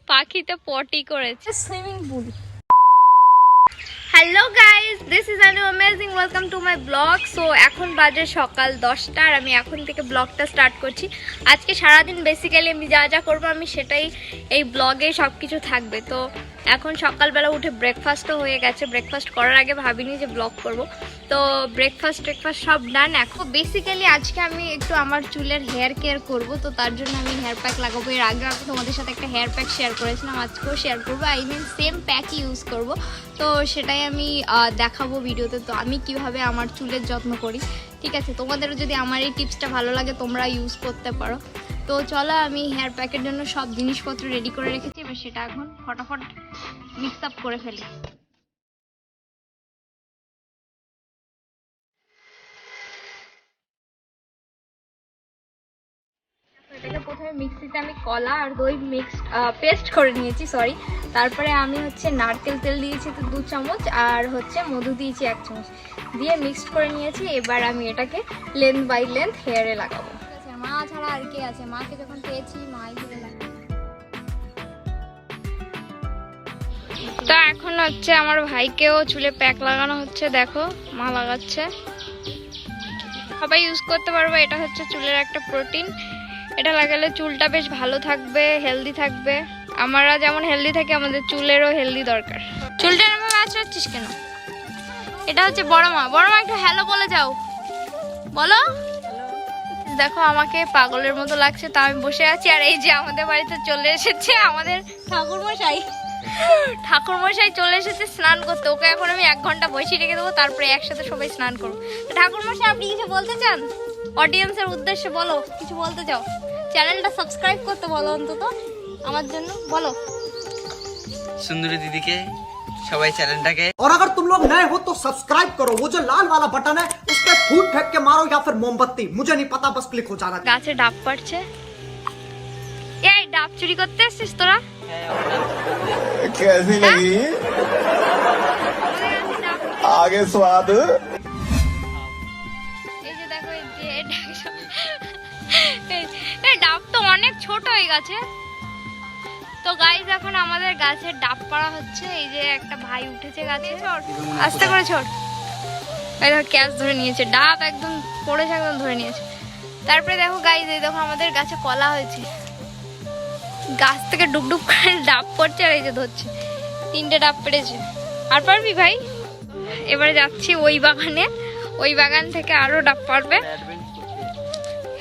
পাখিতে পটি করেছে swimming pool. Hello guys, this is an amazing welcome to my blog. So এখন বাজে সকাল 10টা আর আমি এখন থেকে ব্লগটা স্টার্ট করছি। আজকে সারাদিন বেসিক্যালি আমি যা যা করবো আমি সেটাই এই ব্লগে সব কিছু থাকবে। তো এখন সকালবেলা উঠে ব্রেকফাস্টও হয়ে গেছে। ব্রেকফাস্ট করার আগে ভাবিনি যে ব্লগ করব, তো ব্রেকফাস্ট সব ডান। এখন বেসিক্যালি আজকে আমি একটু আমার চুলের হেয়ার কেয়ার করব, তো তার জন্য আমি হেয়ার প্যাক লাগাবো। এর আগে আমি তোমাদের সাথে একটা হেয়ার প্যাক শেয়ার করেছিলাম, আজকেও শেয়ার করবো। আই মিন সেম প্যাকই ইউজ করব, তো সেটাই আমি দেখাবো ভিডিওতে। তো আমি কিভাবে আমার চুলের যত্ন করি, ঠিক আছে? তোমাদেরও যদি আমার এই টিপসটা ভালো লাগে তোমরা ইউজ করতে পারো। তো চলো, আমি হেয়ার প্যাকের জন্য সব জিনিসপত্র রেডি করে রেখেছি, এবার সেটা এখন ফটাফট মিক্স আপ করে ফেলি। এটাকে প্রথমে মিক্সিতে আমি কলা আর দই পেস্ট করে নিয়েছি, সরি। তারপরে আমি নারকেল তেল দিয়েছি তো 2 চামচ, আর মধু দিয়েছি 1 চামচ, দিয়ে মিক্সড করে নিয়েছি। এবার আমি এটাকে লেন্থ বাই লেন্থ হেয়ারে লাগাবো। মা ছাড়া আর কে আছে? মাকে যখন পেয়েছি মাই দিতে লাগাবো। তো এখন আমার ভাইকেও চুলে প্যাক লাগানো হচ্ছে, দেখো মা লাগাচ্ছে। সবাই ইউজ করতে পারবো, এটা চুলের একটা প্রোটিন। এটা লাগালে চুলটা বেশ ভালো থাকবে, হেলদি থাকবে। আমরা যেমন হেলদি থাকি আমাদের চুলেরও হেলদি দরকার। চুলটা এরকম আঁচড়াচ্ছিস কেন? এটা বড় মা। বড় মা একটু হ্যালো বলে যাও, বলো। দেখো আমাকে পাগলের মতো লাগছে, তা আমি বসে আছি। আর এই যে আমাদের বাড়িতে চলে এসেছে আমাদের ঠাকুরমশাই চলে এসেছে স্নান করতে। ওকে এখন আমি 1 ঘন্টা বসিয়ে রেখে দেবো, তারপরে একসাথে সবাই স্নান করবো। ঠাকুরমশাই, আপনি কিছু বলতে চান অডিয়েন্সের উদ্দেশ্যে? বলো, কিছু বলতে চাও? চ্যানেলটা সাবস্ক্রাইব করতে বলো অন্তত আমার জন্য, বলো। सुंदरी दीदी के सबाई चैनल के। और अगर तुम लोग नए हो तो सब्सक्राइब करो, वो जो लाल वाला बटन है उस पे फूट फेंक के मारो या फिर मोमबत्ती, मुझे नहीं पता, बस क्लिक हो जाना। গাছে ডাব পাড়ছে। এই ডাব চুরি করতে এসেছিস তোরা? कैसी लगी? आगे स्वाद। এই যে দেখো, এই ডাব তো অনেক ছোট হয়ে গেছে। তো গাইস, এখন আমাদের গাছের ডাব পাড়া হচ্ছে। এই যে একটা ভাই উঠেছে গাছে, আস্তে করে ছোট। এই দেখো ক্যাচ ধরে নিয়েছে, ডাব একদম পড়েছে, একদম ধরে নিয়েছে। তারপরে দেখো গাইস, এই দেখো আমাদের গাছে কলা হয়েছে। গাছ থেকে ডুবডুব করে ডাব পড়ছে, আর এই যে ধরছে। 3টে ডাব পেড়েছে। আর পারবি ভাই? এবারে যাচ্ছি ওই বাগানে, ওই বাগান থেকে আরো ডাব পারবে।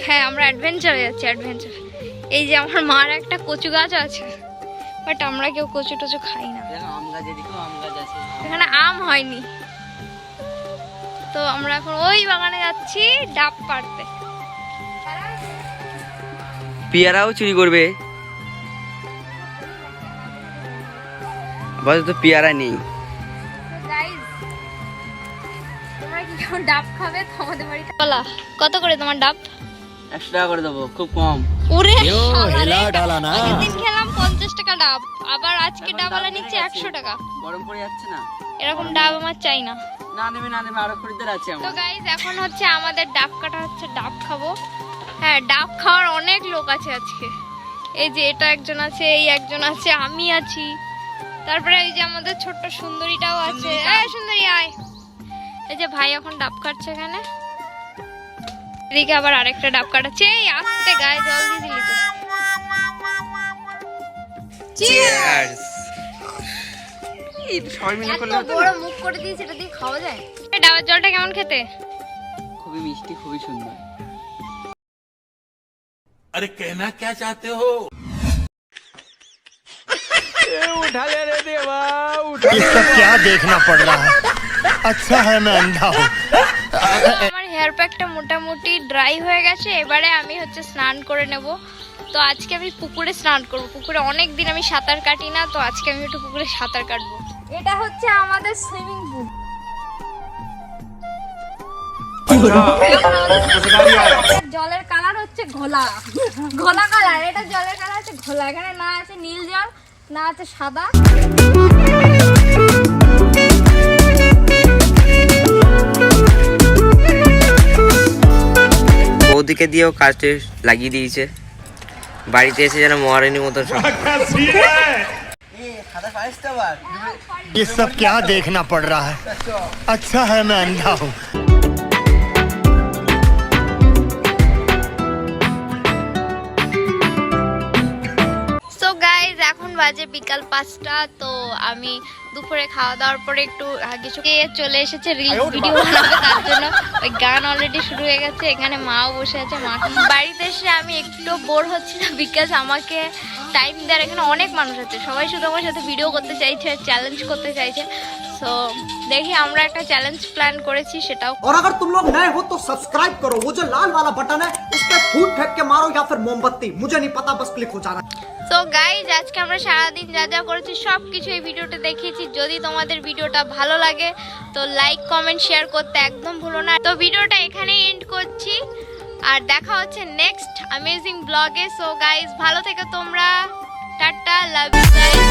হ্যাঁ, আমরা অ্যাডভেঞ্চারে যাচ্ছি, অ্যাডভেঞ্চার। এই যে আমার মার একটা কচু গাছ আছে, বাট আমরা কেউ কচু টচু খাই না। এখানে আম হয়নি, তো আমরা এখন ওই বাগানে যাচ্ছি ডাব পাড়তে। पियाराও চুরি করবে, আপাতত তো পিয়ারা নেই। তোমরা কি কেউ ডাব খাবে? তোমাদের বাড়িতে কলা কত করে তোমার ডাব? 100 টাকা করে দেবো, খুব কম। ওরে আগের দিন খেলাম 50 টাকা ডাব, আবার আজকে ডাবওয়ালা নিচ্ছে 100 টাকা। গরম পড়ে যাচ্ছে না? এরকম ডাব আমার চাই না। না নেবে, আরো খরিদ্দার আছে তো আমার। গাইস, এখন আমাদের ডাব কাটা হচ্ছে, ডাব খাবো। হ্যাঁ, ডাব খাওয়ার অনেক লোক আছে আজকে। এই যে এটা একজন আছে, এই একজন আছে, আমি আছি। তারপরে এই যে আমাদের ছোট্ট সুন্দরীটাও আছে। এই সুন্দরী আয়। এই যে ভাই এখন ডাব কাটছে এখানে, এদিকে আবার আরেকটা ডাব কাটাচ্ছে। এই আস্তে, গায়ে জল দিয়ে দিলি তো। চিয়ার্স। এই সবাই মিলে করলে এত বড় মুখ করে দিয়েছে, এটা দিয়ে খাওয়া যায়? এই ডাবের জলটা কেমন খেতে? খুবই মিষ্টি, খুবই সুন্দর। अरे कहना क्या चाहते हो? उठा ले रे देवा, इसका क्या देखना पड़ रहा है? अच्छा है मैं अंधा हूँ। আমার হেয়ার প্যাকটা মোটামুটি ড্রাই হয়ে গেছে। এবারে আমি স্নান করে নেব। তো আজকে আমি পুকুরে স্নান করব। পুকুরে অনেক দিন আমি সাঁতার কাটি না, তো আজকে আমি একটু পুকুরে সাঁতার কাটবো। এটা আমাদের সুইমিং পুল। জলের কালার ঘোলা, ঘোলা কালার। এটা জলের কালার ঘোলা। এখানে না আছে নীল জল, না আছে সাদা। বৌদিকে দিয়েও কাজে লাগিয়ে দিয়েছে। বাড়িতে এসে যেন মহারানী মতন সব ये सब क्या देखना पड़ रहा है अच्छा है मैं अंधा हूँ সো গাইজ এখন বাজে বিকাল 5টা। তো আমি দুপুরে খাওয়া দাওয়ার পরে একটু কিছু খেয়ে চলে এসেছে রিলস ভিডিও বানাবো, তার জন্য ওই গান অলরেডি শুরু হয়ে গেছে। এখানে মাও বসে আছে, মা বাড়িতে এসে আমি একটু বোর হচ্ছি না, বিকজ আমাকে টাইম দেওয়ার এখানে অনেক মানুষ আছে, সবাই শুধু আমার সাথে ভিডিও করতে চাইছে, চ্যালেঞ্জ করতে চাইছে। সো দেখি আমরা একটা চ্যালেঞ্জ প্ল্যান করেছি সেটাও। और अगर तुम लोग नए हो तो सब्सक्राइब करो, वो जो लाल वाला बटन है उस पर फूट फेंक के मारो या फिर मोमबत्ती, मुझे नहीं पता, बस क्लिक हो जाना। তো গাইজ আজকে আমরা সারাদিন যা যা করেছি সব কিছু এই ভিডিওতে দেখিয়েছি। যদি তোমাদের ভিডিওটা ভালো লাগে তো লাইক কমেন্ট শেয়ার করতে একদম ভুলো না। তো ভিডিওটা এখানেই এন্ড করছি, আর দেখা হচ্ছে নেক্সট অ্যামেজিং ব্লগে। সো গাইজ ভালো থেকো তোমরা, টাটা, লাভ ইউ গাইজ।